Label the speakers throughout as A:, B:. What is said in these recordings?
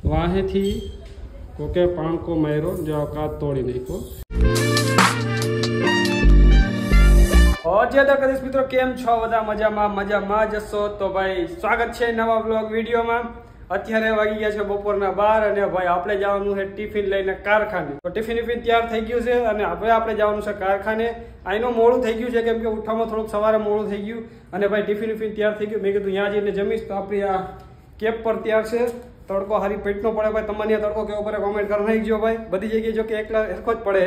A: વાહેથી કોકે પાણકો માર્યો જો કાચ તોડી નાખ્યો। તો કદાચ મિત્રો કેમ છો બધા મજામાં જશો તો ભાઈ સ્વાગત છે નવા બ્લોગ વિડીયોમાં। અત્યારે વાગી ગયા છે બપોરના 12 અને ભાઈ આપણે જવાનું છે ટિફિન લઈને કારખાને। તો ટિફિન તૈયાર થઈ ગયું છે અને હવે આપણે જવાનું છે કારખાને। આઈનો મોડું થઈ ગયું છે કેમ કે ઉઠવામાં થોડુંક સવારે મોડું થઈ ગયું અને ભાઈ ટિફિન તૈયાર થઈ ગયું। મેં કીધું ત્યાં જઈને જમીશ તો આપણી આ કેપ પર તૈયાર છે। તડકો હારી પેટનો પડે ભાઈ, તમને તડકો કેવો પડે કોમેન્ટ કરી નાખજો ભાઈ। બધી જગ્યાએ જો કે એકલા સરખો જ પડે।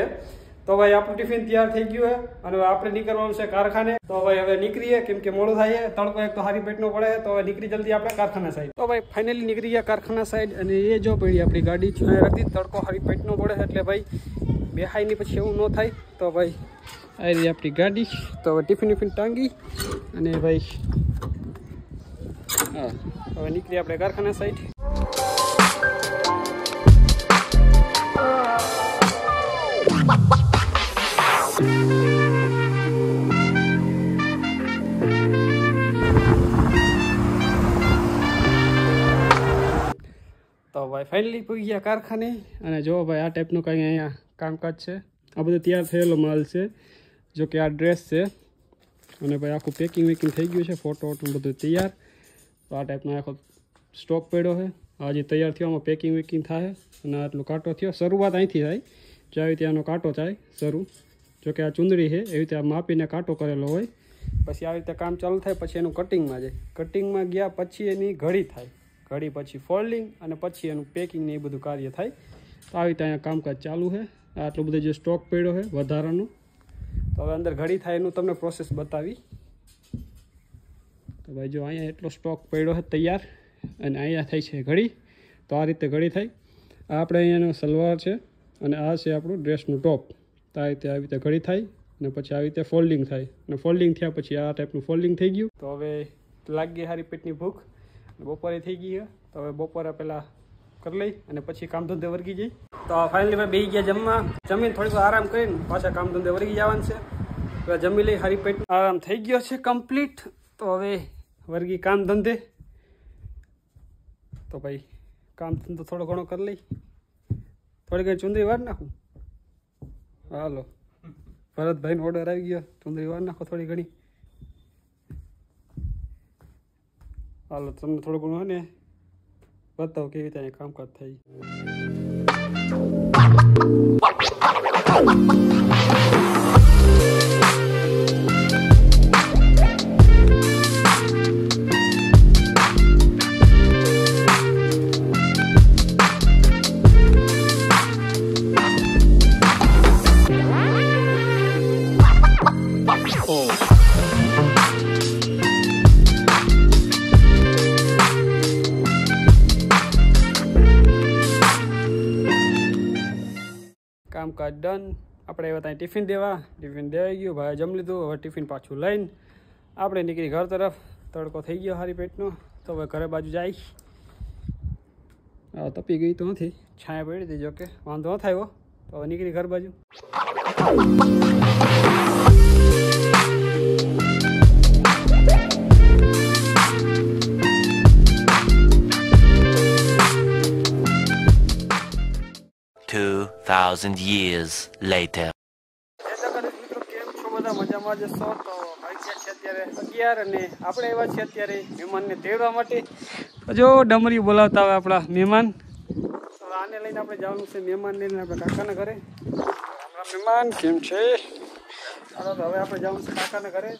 A: તો ભાઈ આપણું ટિફિન તૈયાર થઈ ગયું છે અને આપણે નીકળવાનું છે કારખાને। તો ભાઈ હવે નીકળીએ કેમ કે મોડું થાય છે, તડકો એક તો હારી પેટનો પડે તો હવે નીકળી જલ્દી આપણે કારખાના સાઈડ। તો ભાઈ ફાઇનલી નીકળી ગયા કારખાના સાઈડ અને એ જો પડી આપણી ગાડી રાખી, તડકો હારી પેટનો પડે એટલે ભાઈ બેહાઈની પછી એવું ન થાય। તો ભાઈ આ રહી આપણી ગાડી। તો હવે ટિફિન ટાંગી અને ભાઈ હા હવે નીકળી આપણે કારખાના સાઈડ। તો ભાઈ ફાઇનલી પૂગી ગયા કારખાને અને જો ભાઈ આ ટાઈપનું કંઈ અહીંયા કામકાજ છે। આ બધું તૈયાર થયેલો માલ છે, જો કે આ ડ્રેસ છે અને ભાઈ આખું પેકિંગ થઈ ગયું છે, ફોટો બધું તૈયાર। તો આ ટાઈપનો આખો સ્ટોક પડ્યો છે, હજી તૈયાર થયો, આમાં પેકિંગ થાય અને આટલું કાંટો થયો। શરૂઆત અહીંથી થાય, જો આવી ત્યાંનો કાંટો થાય શરૂ, જો કે આ ચુંદડી છે એવી રીતે માપીને કાંટો કરેલો હોય, પછી આવી રીતે કામ ચાલુ થાય, પછી એનું કટિંગમાં જાય, કટિંગમાં ગયા પછી એની ઘડી થાય, ઘડી પછી ફોલ્ડિંગ અને પછી એનું પેકિંગ ને એ બધું કાર્ય થાય। તો આવી રીતે અહીંયા કામકાજ ચાલુ છે। આટલું બધું જે સ્ટોક પડ્યો છે વધારાનો, તો હવે અંદર ઘડી થાય એનું તમને પ્રોસેસ બતાવી। તો ભાઈ જો અહીંયા એટલો સ્ટોક પડ્યો છે તૈયાર અને અહીંયા થાય છે ઘડી। તો આ રીતે ઘડી થાય। આ આપણે અહીંયાનો સલવાર છે અને આ છે આપણું ડ્રેસનું ટોપ। તો આ રીતે આવી રીતે ઘડી થાય અને પછી આવી રીતે ફોલ્ડિંગ થાય અને ફોલ્ડિંગ થયા પછી આ ટાઈપનું ફોલ્ડિંગ થઈ ગયું। તો હવે લાગી સારી પેટની ભૂખ, બપોરે થઈ ગઈ છે તો હવે બપોરે પહેલાં કરી લઈ અને પછી કામ ધંધે વર્ગી જઈ। તો ફાઇનલી ભાઈ બેસી ગયા જમવા, જમીને થોડીક આરામ કરીને પાછા કામ ધંધે વર્ગી જવાનું છે। હવે જમી લઈ, સારી પેટ આરામ થઈ ગયો છે કમ્પ્લીટ। તો હવે વર્ગી કામ ધંધે। તો ભાઈ કામ ધંધો થોડો ઘણો કરી લઈ, થોડી ઘણી ચુંદરી વાર નાખું। હાલો ભરતભાઈનો ઓર્ડર આવી ગયો, ચુંદરી વાર નાખો થોડી ઘણી। હાલો તમને થોડું ઘણું હોય ને બતાવો કેવી રીતે કામકાજ થાય। કામકાજ ડન। આપણે એવા ત્યાં ટિફિન દેવાઈ ગયું, ભાઈ જમી લીધું, હવે ટિફિન પાછું લઈને આપણે નીકળી ઘર તરફ। તડકો થઈ ગયો સારી પેટનો, તો હવે ઘરે બાજુ જાય। હા તપી ગઈ તો નથી, છાયા પડી હતી, જો કે વાંધો ન થાય, તો હવે નીકળી ઘર બાજુ।
B: years later.
A: કેમ છો બધા મજામાં જશો? તો વાગ્યા છે અત્યારે 11 અને આપણે એવા છે અત્યારે મહેમાનને તેડવા માટે। જો ડમરી બોલાવતા હોય આપણા મહેમાન, તો આને લઈને આપણે જવાનું છે મહેમાનને લઈને આપણે કાકાના ઘરે। આપણા મહેમાન કેમ છે? ચાલો તો હવે આપણે જવાનું છે કાકાના ઘરે।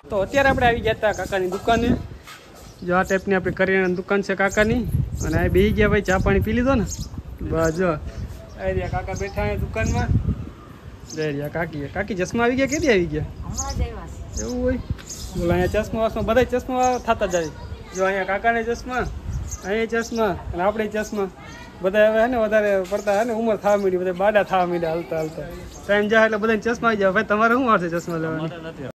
A: તો અત્યારે આપણે આવી ગયા હતા કાકાની દુકાને। જો આ ટાઈપની આપણી કરિયાણાની દુકાન છે કાકાની, અને આ બેસી ગયા ભાઈ, ચા પાણી પી લીધો ને બસ। જો આવી રહ્યા કાકા બેઠા અહીંયા દુકાનમાં। જઈ રહ્યા કાકી ચશ્મા આવી ગયા, કેદી આવી ગયા? એવું હોય બોલો, અહીંયા ચશ્મા બધા ચશ્મા થતા જાય। જો અહીંયા કાકાને ચશ્મા, અહીંયા ચશ્મા અને આપણે ચશ્મા, બધા હવે હે ને વધારે પડતા હે ને ઉંમર થવા માંડી, બધા બાડા થવા માંડ્યા હાલતા ટાઈમ જાય એટલે બધાને ચશ્મા આવી જાય। ભાઈ તમારે શું વાર છે ચશ્મા લેવાની?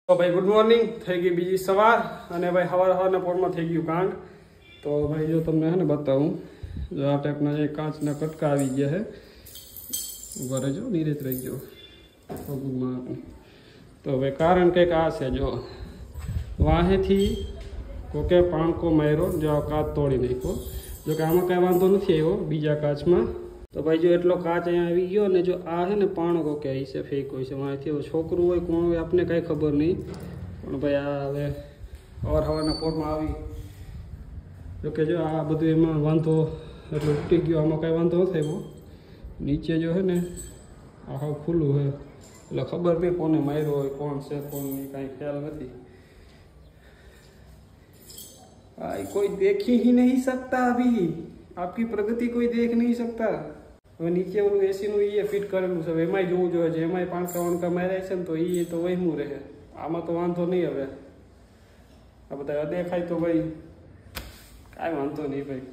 A: તો ભાઈ ગુડ મોર્નિંગ, થઈ ગઈ બીજી સવાર અને ભાઈ સવારના પોરમાં થઈ ગયું કાંડ. તો ભાઈ જો તમને હે ને બતાવું, જો આ ટાઈપના જે કાચના કટકા આવી ગયા છે. ઉભા રહેજો, નીરજ રહી ગયો પગમાં. તો હવે કારણ કંઈક આ છે, જો વાહેથી કોકે પાણકો માર્યો, જો આ કાચ તોડી નાખ્યો. જો કે આમાં કાંઈ વાંધો નથી આવ્યો બીજા કાચમાં. તો ભાઈ જો એટલો કાચ અહીંયા આવી ગયો ને, જો આ છે ને પાણો કોકે અહીં છે ફેક હોય છે વાંથી. છોકરું હોય કોણ હોય આપણને કાંઈ ખબર નહીં, પણ ભાઈ આ હવે સવારના પોરમાં આવી. જોકે જો આ બધું એમાં વાંધો એટલે ઉઠી ગયો, આમાં કાંઈ વાંધો નથી આવ્યો. નીચે જો છે ને આ હાવ ખુલ્લું છે એટલે ખબર નહીં કોને માર્યો હોય, કોણ છે કોણ નહીં કાંઈ ખ્યાલ નથી. कोई देख ही नहीं सकता, अभी आपकी प्रगति कोई देख नहीं सकता. હવે નીચે ઓલું એસી નું એ ફિટ કરેલું છે, એમાંય જોવું જોઈએ છે, એમાંય પાંચકા વાણકા માર્યા છે ને, તો એ તો વહીમું રહે. આમાં તો વાંધો નહીં. હવે આ બધા દેખાય તો ભાઈ કાંઈ વાંધો નહીં ભાઈ.